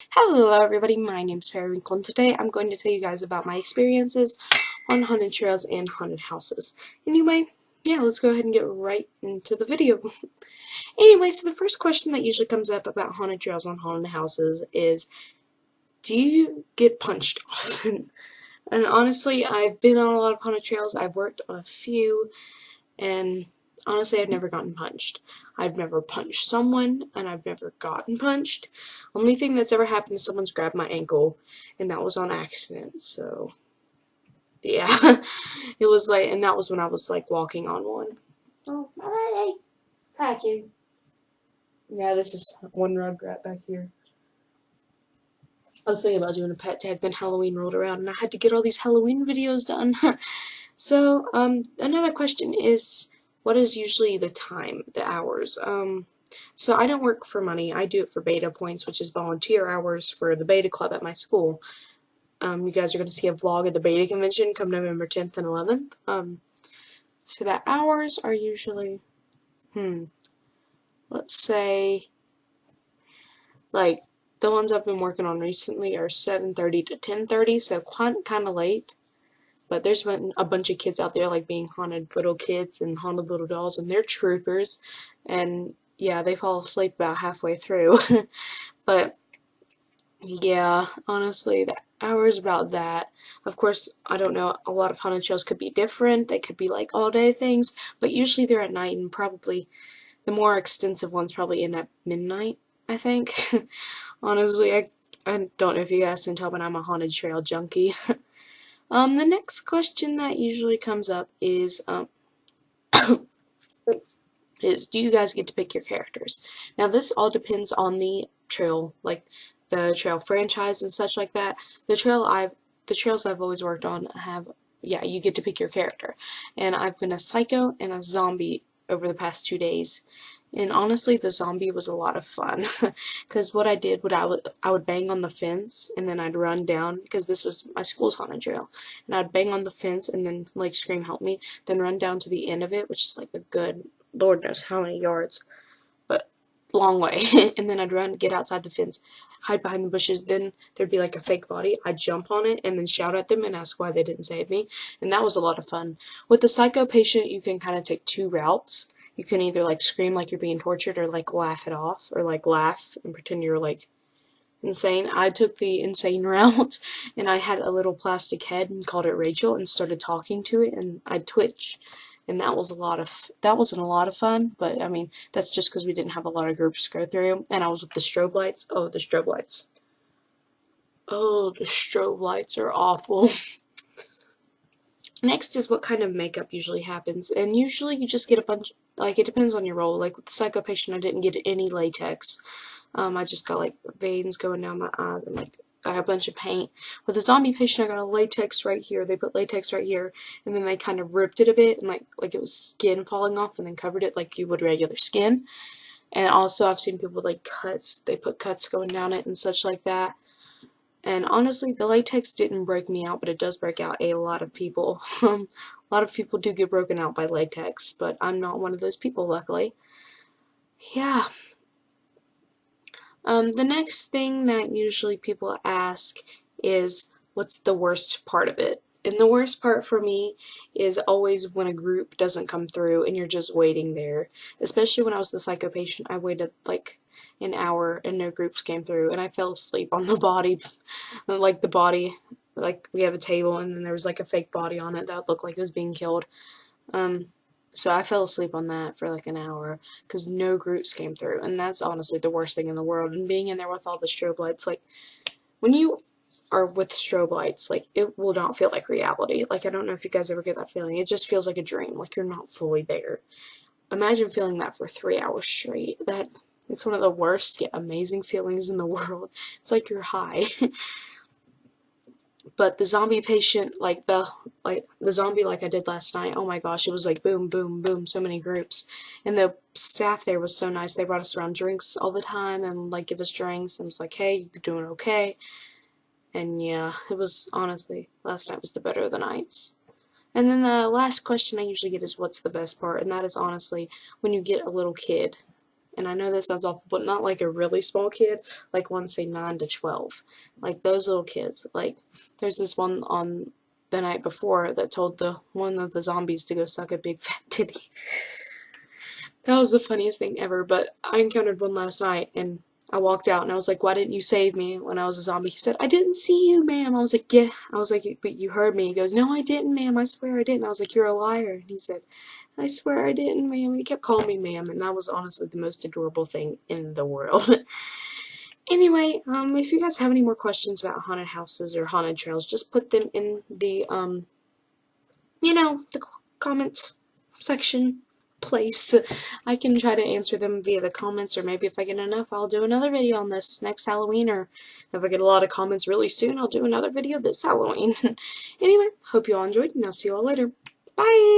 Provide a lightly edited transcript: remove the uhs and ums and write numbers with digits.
Hello everybody, my name's Periwinkle, and today I'm going to tell you guys about my experiences on haunted trails and haunted houses. Anyway, yeah, let's go ahead and get right into the video. Anyway, so the first question that usually comes up about haunted trails and haunted houses is, do you get punched often? And honestly, I've been on a lot of haunted trails, I've worked on a few, and honestly, I've never gotten punched. I've never punched someone, and I've never gotten punched. Only thing that's ever happened is someone's grabbed my ankle, and that was on accident, so yeah. It was like, and that was when I was like walking on one. Oh, hey, Patchy. Yeah, this is one rugrat back here. I was thinking about doing a pet tag, then Halloween rolled around, and I had to get all these Halloween videos done. So, another question is, what is usually the time, the hours? So I don't work for money. I do it for beta points, which is volunteer hours for the beta club at my school. You guys are going to see a vlog of the beta convention come November 10th and 11th. So the hours are usually, let's say, like, the ones I've been working on recently are 7:30 to 10:30, so kind of late. But there's been a bunch of kids out there like being haunted little kids and haunted little dolls, and they're troopers. And yeah, they fall asleep about halfway through. But yeah, honestly, the hours about that. Of course, I don't know, a lot of haunted shows could be different. They could be like all day things, but usually they're at night, and probably the more extensive ones probably end at midnight, I think. Honestly, I don't know if you guys can tell, but I'm a haunted trail junkie. The next question that usually comes up is, do you guys get to pick your characters? Now, this all depends on the trail, like the trail franchise and such like that. The trails I've always worked on have, yeah, you get to pick your character. And I've been a psycho and a zombie over the past 2 days. And honestly, the zombie was a lot of fun, because what I did, I would bang on the fence, and then I'd run down, because this was my school's haunted trail, and I'd bang on the fence, and then like scream help me, then run down to the end of it, which is like a good, Lord knows how many yards, but long way, and then I'd run, get outside the fence, hide behind the bushes, then there'd be like a fake body, I'd jump on it, and then shout at them and ask why they didn't save me, and that was a lot of fun. With the psycho patient, you can kind of take two routes. You can either like scream like you're being tortured, or like laugh it off, or like laugh and pretend you're like insane. I took the insane route, and I had a little plastic head and called it Rachel and started talking to it, and I'd twitch. And that wasn't a lot of fun, but I mean, that's just because we didn't have a lot of groups to go through, and I was with the strobe lights. Oh, the strobe lights. Oh, the strobe lights are awful. Next is what kind of makeup usually happens, and usually you just get a bunch, like, it depends on your role. Like with the psycho patient, I didn't get any latex. I just got like veins going down my eye, and like I got a bunch of paint. With the zombie patient, I got a latex right here. They put latex right here, and then they kind of ripped it a bit, and like it was skin falling off, and then covered it like you would regular skin. And also, I've seen people with like cuts. They put cuts going down it and such like that. And honestly, the latex didn't break me out, but it does break out a lot of people. A lot of people do get broken out by latex, but I'm not one of those people, luckily. Yeah. The next thing that usually people ask is, what's the worst part of it? And the worst part for me is always when a group doesn't come through and you're just waiting there. Especially when I was the psycho patient, I waited like an hour and no groups came through, and I fell asleep on the body. Like the body, like we have a table, and then there was like a fake body on it that looked like it was being killed. So I fell asleep on that for like an hour because no groups came through, and that's honestly the worst thing in the world. And being in there with all the strobe lights, like when you are with strobe lights, like it will not feel like reality. Like I don't know if you guys ever get that feeling. It just feels like a dream, like you're not fully there. Imagine feeling that for 3 hours straight. It's one of the worst yet amazing feelings in the world. It's like you're high. But the zombie patient, like the zombie like I did last night, oh my gosh, it was like boom, boom, boom, so many groups. And the staff there was so nice. They brought us around drinks all the time and like give us drinks and was like, hey, you doing okay? And yeah, it was honestly, last night was the better of the nights. And then the last question I usually get is, what's the best part? And that is honestly when you get a little kid and I know this sounds awful, but not like a really small kid, like one, say 9 to 12. Like those little kids. Like, there's this one on the night before that told one of the zombies to go suck a big fat titty. That was the funniest thing ever, but I encountered one last night, and I walked out, and I was like, why didn't you save me when I was a zombie? He said, I didn't see you, ma'am. I was like, yeah. I was like, but you heard me. He goes, no, I didn't, ma'am. I swear I didn't. I was like, you're a liar. And he said, I swear I didn't, ma'am. He kept calling me ma'am, and that was honestly the most adorable thing in the world. Anyway, if you guys have any more questions about haunted houses or haunted trails, just put them in the, the comment section place. I can try to answer them via the comments, or maybe if I get enough, I'll do another video on this next Halloween, or if I get a lot of comments really soon, I'll do another video this Halloween. Anyway, hope you all enjoyed, and I'll see you all later. Bye!